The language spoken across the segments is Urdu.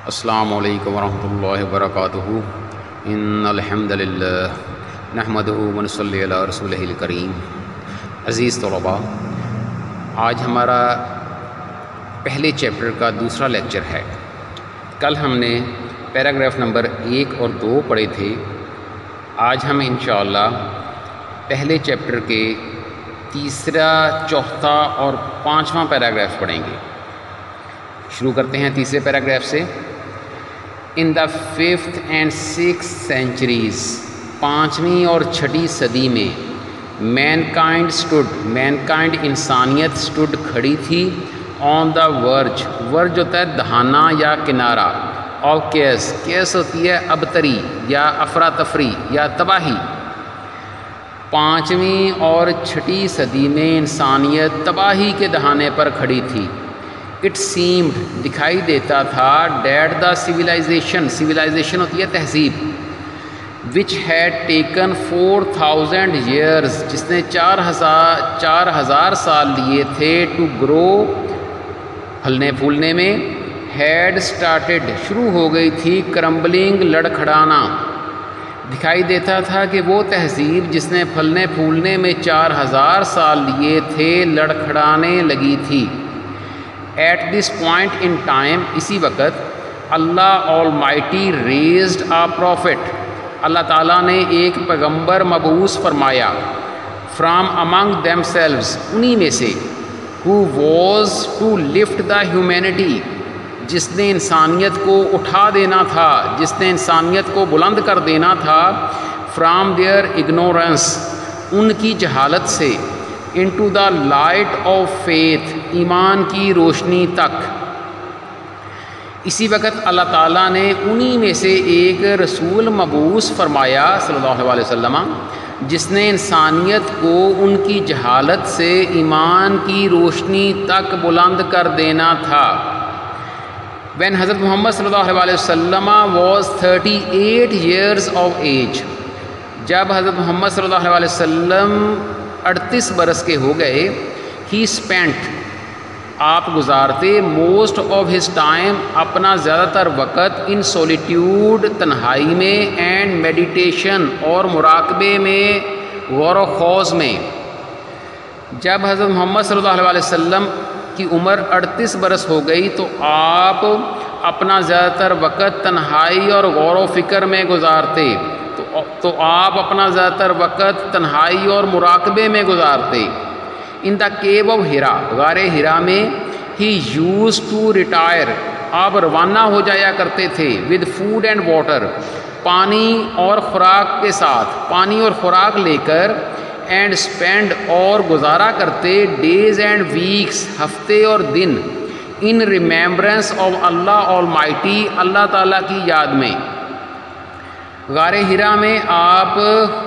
السلام علیکم ورحمۃ اللہ وبرکاتہ۔ ان الحمد للہ نحمدہ ونصلی علی رسولہ الکریم۔ عزیز طلباء، آج ہمارا پہلے چیپٹر کا دوسرا لیکچر ہے۔ کل ہم نے پیراگراف نمبر 1 اور 2 پڑھے تھے۔ آج ہم انشاءاللہ پہلے چیپٹر کے تیسرا، چوتھا اور 5واں پیراگراف پڑھیں گے۔ شروع کرتے ہیں تیسرے پیراگراف سے۔ ان دا 5th and 6th centuries، 5ویں اور 6ٹھی صدی میں مینکائنڈ انسانیت اسٹوڈ کھڑی تھی آن دا ورج ہوتا ہے دہانہ یا کنارہ، اور کیس ہوتی ہے ابتری یا افراتفری یا تباہی۔ 5ویں اور 6ٹھی صدی میں انسانیت تباہی کے دہانے پر کھڑی تھی۔ اٹ سیمڈ، دکھائی دیتا تھا، ڈیٹ دا سویلائزیشن ہوتی ہے تہذیب، وچ ہیڈ ٹیکن 4000 years، جس نے 4000 سال لیے تھے، ٹو گرو، پھلنے پھولنے میں، ہیڈ سٹارٹڈ، شروع ہو گئی تھی، کرمبلنگ، لڑکھڑانا۔ دکھائی دیتا تھا کہ وہ تہذیب جس نے پھلنے پھولنے میں 4000 سال لیے تھے، لڑکھڑانے لگی تھی۔ At this point in time, اسی وقت، Allah Almighty raised a prophet, اللہ تعالیٰ نے ایک پیغمبر مبعوث فرمایا، فرام امنگ دیم سیلوز، انہی میں سے، who was to lift the humanity, جس نے انسانیت کو اٹھا دینا تھا، جس نے انسانیت کو بلند کر دینا تھا، فرام دیئر اگنورنس، ان کی جہالت سے، into the light of faith, ایمان کی روشنی تک۔ اسی وقت اللہ تعالیٰ نے انہی میں سے ایک رسول مبعوث فرمایا صلی اللہ علیہ وسلم، جس نے انسانیت کو ان کی جہالت سے ایمان کی روشنی تک بلند کر دینا تھا۔ when حضرت محمد صلی اللہ علیہ وسلم was 38 years of age، جب حضرت محمد صلی اللہ علیہ وسلم 38 برس کے ہو گئے، ہی اسپینٹ، آپ گزارتے، موسٹ آف ہز ٹائم، اپنا زیادہ تر وقت، ان سولیٹیوڈ، تنہائی میں، اینڈ میڈیٹیشن، اور مراقبے میں، غور و خوض میں۔ جب حضرت محمد صلی اللہ علیہ وسلم کی عمر 38 برس ہو گئی تو آپ اپنا زیادہ تر وقت تنہائی اور غور و فکر میں گزارتے، تو آپ اپنا زیادہ تر وقت تنہائی اور مراقبے میں گزارتے۔ ان دا کیو آف ہرا، غار ہرا میں، ہی یوز ٹو ریٹائر، آپ روانہ ہو جایا کرتے تھے، ود فوڈ اینڈ واٹر، پانی اور خوراک کے ساتھ، پانی اور خوراک لے کر، اینڈ اسپینڈ، اور گزارا کرتے، ڈیز اینڈ ویکس، ہفتے اور دن، ان ریمیمبرنس آف اللہ آلمائٹی، اللہ تعالیٰ کی یاد میں۔ غار ہرا میں آپ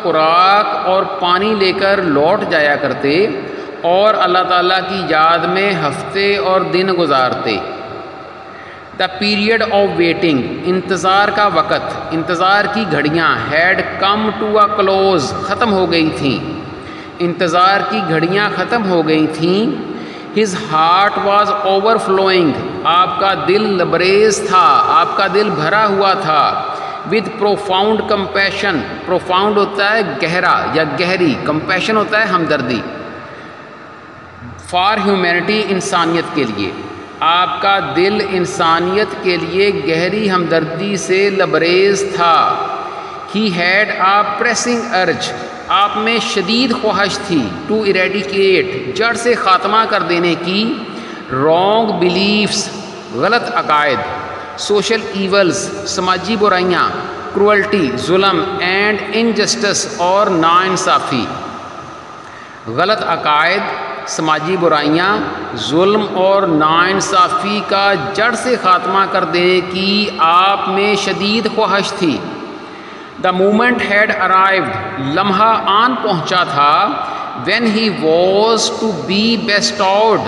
خوراک اور پانی لے کر لوٹ جایا کرتے اور اللہ تعالیٰ کی یاد میں ہفتے اور دن گزارتے۔ دا پیریڈ آف ویٹنگ، انتظار کا وقت، انتظار کی گھڑیاں، had come to a close, ختم ہو گئی تھیں، انتظار کی گھڑیاں ختم ہو گئی تھیں۔ His heart was over flowing, آپ کا دل لبریز تھا، آپ کا دل بھرا ہوا تھا، ود پروفاؤنڈ کمپیشن، پروفاؤنڈ ہوتا ہے گہرا یا گہری، کمپیشن ہوتا ہے ہمدردی، فار ہیومینٹی، انسانیت کے لیے، آپ کا دل انسانیت کے لیے گہری ہمدردی سے لبریز تھا۔ ہی ہیڈ آ پریسنگ ارج، آپ میں شدید خواہش تھی، ٹو ایریڈیکیٹ، جڑ سے خاتمہ کر دینے کی، رانگ بلیفس، غلط عقائد، سوشل ایولز، سماجی برائیاں، کروئلٹی، ظلم، اینڈ انجسٹس، اور ناانصافی۔ غلط عقائد، سماجی برائیاں، ظلم اور ناانصافی کا جڑ سے خاتمہ کر دینے کی آپ میں شدید خواہش تھی۔ دا مومنٹ ہیڈ ارائیوڈ، لمحہ آن پہنچا تھا، when he was to be bestowed,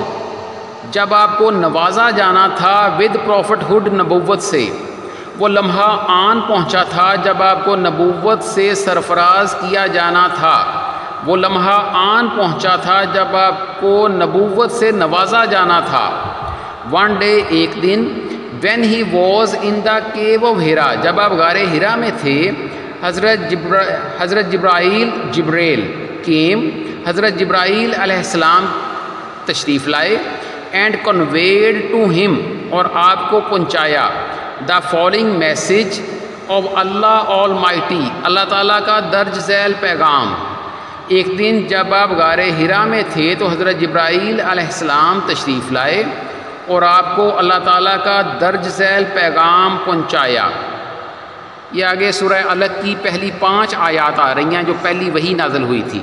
جب آپ کو نوازا جانا تھا، ود پروفٹ ہوڈ، نبوت سے۔ وہ لمحہ آن پہنچا تھا جب آپ کو نبوت سے سرفراز کیا جانا تھا، وہ لمحہ آن پہنچا تھا جب آپ کو نبوت سے نوازا جانا تھا۔ ون ڈے، ایک دن، when he was in the cave of Hira, جب آپ غار ہرا میں تھے, حضرت جبرائیل came, حضرت جبرائیل علیہ السلام تشریف لائے, and conveyed to him, اور آپ کو پہنچایا, the following message of Allah Almighty, اللہ تعالیٰ کا درج ذیل پیغام. ایک دن جب آپ غار ہرا میں تھے تو حضرت جبرائیل علیہ السلام تشریف لائے اور آپ کو اللہ تعالیٰ کا درج ذیل پیغام پہنچایا. یہ آگے سورہ علق کی پہلی 5 آیات آ رہی ہیں جو پہلی وحی نازل ہوئی تھی.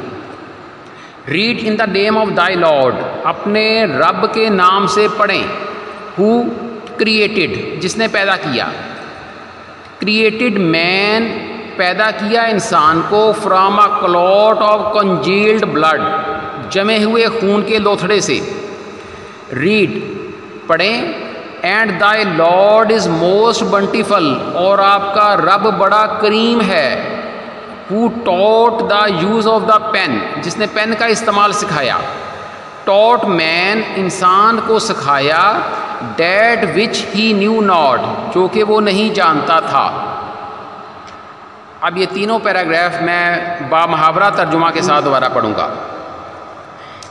Read in the name of thy lord, اپنے رب کے نام سے پڑھیں. ہو کریٹڈ, جس نے پیدا کیا. کریٹڈ مین, پیدا کیا انسان کو. From a clot of congealed blood, جمے ہوئے خون کے لوتھڑے سے. ریڈ, پڑھیں. اینڈ دائی لارڈ از موسٹ بنٹیفل, اور آپ کا رب بڑا کریم ہے. Who taught the use of the pen, جس نے پین کا استعمال سکھایا. ٹاٹ مین, انسان کو سکھایا. That which he knew not, جو کہ وہ نہیں جانتا تھا. اب یہ تینوں پیراگراف میں بامحاورہ ترجمہ کے ساتھ دوبارہ پڑھوں گا.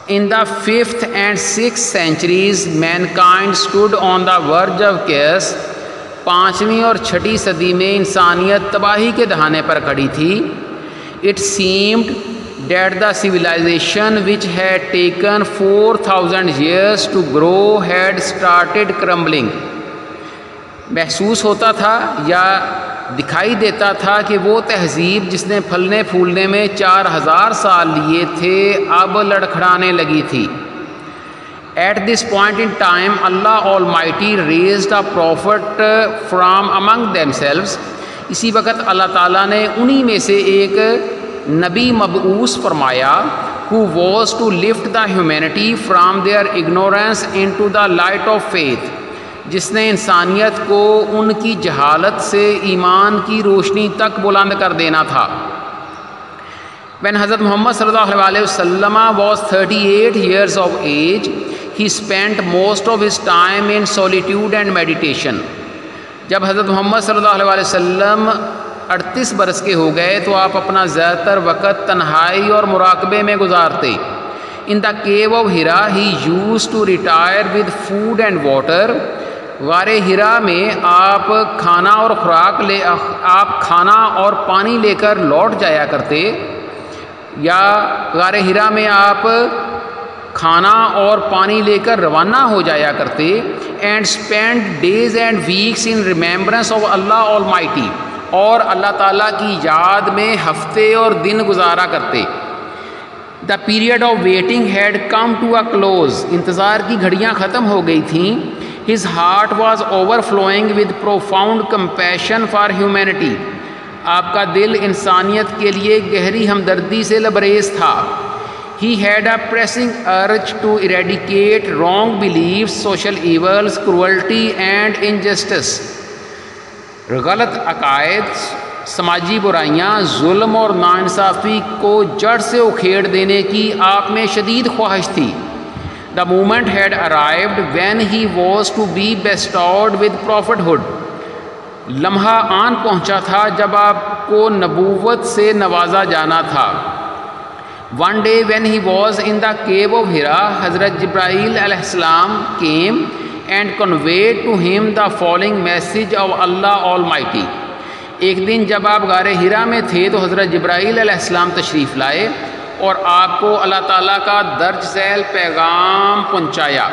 In the 5th and 6th centuries, mankind stood on the verge of chaos. 5ویں اور 6ٹھی صدی میں انسانیت تباہی کے دہانے پر کھڑی تھی. It seemed that the civilization which had taken 4,000 years to grow had started crumbling. محسوس ہوتا تھا یا دکھائی دیتا تھا کہ وہ تہذیب جس نے پھلنے پھولنے میں 4,000 سال لیے تھے اب لڑکھڑانے لگی تھی. At this point in time, Allah Almighty raised a prophet from among themselves. اسی وقت اللہ تعالیٰ نے انہی میں سے ایک نبی مبعوث فرمایا. Who was to lift the humanity from their ignorance into the light of faith. جس نے انسانیت کو ان کی جہالت سے ایمان کی روشنی تک بلند کر دینا تھا. When حضرت محمد صلی اللہ علیہ وسلم was 38 years of age, he spent most of his time in solitude and meditation. جب حضرت محمد صلی اللہ علیہ وسلم 38 برس کے ہو گئے تو آپ اپنا زیادہ تر وقت تنہائی اور مراقبے میں گزارتے. In the cave of Hira, he used to retire with food and water. غار ہرا میں آپ کھانا اور پانی لے کر لوٹ جایا کرتے, یا غار ہرا میں آپ کھانا اور پانی لے کر روانہ ہو جایا کرتے. And spend days and weeks in remembrance of Allah Almighty, اور اللہ تعالیٰ کی یاد میں ہفتے اور دن گزارا کرتے. The period of waiting had come to a close, انتظار کی گھڑیاں ختم ہو گئی تھیں. His heart was overflowing with profound compassion for humanity. آپ کا دل انسانیت کے لیے گہری ہمدردی سے لبریز تھا. He had a pressing urge to eradicate wrong beliefs, social evils, cruelty and injustice. غلط عقائد, سماجی برائیاں, ظلم اور ناانصافی کو جڑ سے اکھیڑ دینے کی آپ میں شدید خواہش تھی. The moment had arrived when he was to be bestowed with prophethood. لمحہ آن پہنچا تھا جب آپ کو نبوت سے نوازا جانا تھا. One day when he was in the cave of Hira, حضرت جبرائیل علیہ السلام came and conveyed to him the following message of Allah Almighty. ایک دن جب آپ غار ہرا میں تھے تو حضرت جبرائیل علیہ السلام تشریف لائے اور آپ کو اللہ تعالیٰ کا درج ذیل پیغام پہنچایا.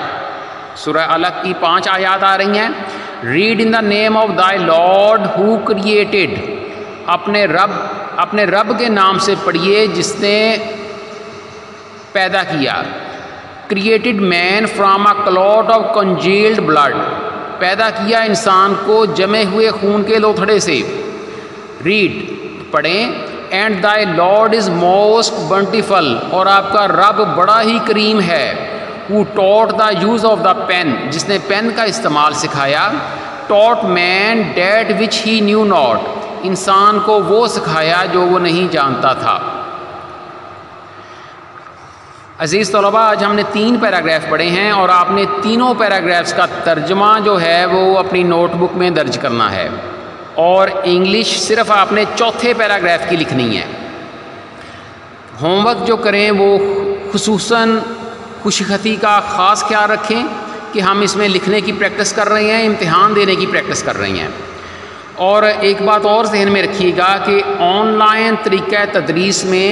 سورہ علق کی 5 آیات آ رہی ہیں. Read in the name of thy lord who created, اپنے رب کے نام سے پڑھیے جس نے پیدا کیا. Created man from a clot of congealed blood, پیدا کیا انسان کو جمے ہوئے خون کے لوتھڑے سے. ریڈ, پڑھیں. اینڈ دائی لارڈ از موسٹ بنٹیفل, اور آپ کا رب بڑا ہی کریم ہے. Who taught the use of the pen, جس نے پین کا استعمال سکھایا. Taught man that which he knew not, انسان کو وہ سکھایا جو وہ نہیں جانتا تھا. عزیز طلباء، آج ہم نے 3 پیراگراف پڑھے ہیں اور آپ نے تینوں پیراگرافس کا ترجمہ جو ہے وہ اپنی نوٹ بک میں درج کرنا ہے، اور انگلش صرف آپ نے چوتھے پیراگراف کی لکھنی ہے۔ ہوم ورک جو کریں وہ خصوصاً خوش خطی کا خاص خیال رکھیں کہ ہم اس میں لکھنے کی پریکٹس کر رہے ہیں، امتحان دینے کی پریکٹس کر رہے ہیں۔ اور ایک بات اور ذہن میں رکھیے گا کہ آن لائن طریقہ تدریس میں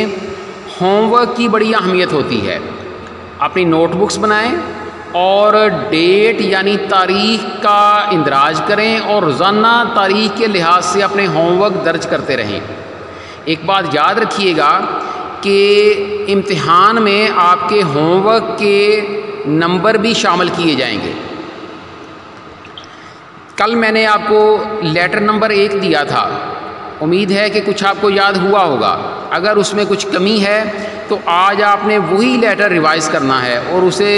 ہوم ورک کی بڑی اہمیت ہوتی ہے۔ اپنی نوٹ بکس بنائیں اور ڈیٹ یعنی تاریخ کا اندراج کریں اور روزانہ تاریخ کے لحاظ سے اپنے ہوم ورک درج کرتے رہیں۔ ایک بات یاد رکھیے گا کہ امتحان میں آپ کے ہوم ورک کے نمبر بھی شامل کیے جائیں گے۔ کل میں نے آپ کو لیٹر نمبر 1 دیا تھا، امید ہے کہ کچھ آپ کو یاد ہوا ہوگا۔ اگر اس میں کچھ کمی ہے تو آج آپ نے وہی لیٹر ریوائز کرنا ہے اور اسے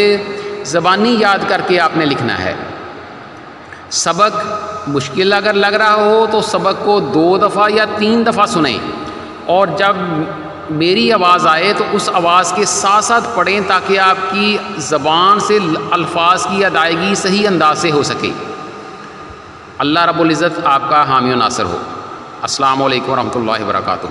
زبانی یاد کر کے آپ نے لکھنا ہے۔ سبق مشکل اگر لگ رہا ہو تو سبق کو 2 دفعہ یا 3 دفعہ سنیں، اور جب میری آواز آئے تو اس آواز کے ساتھ ساتھ پڑھیں تاکہ آپ کی زبان سے الفاظ کی ادائیگی صحیح انداز سے ہو سکے۔ اللہ رب العزت آپ کا حامی و ناصر ہو۔ السلام علیکم ورحمۃ اللہ وبرکاتہ۔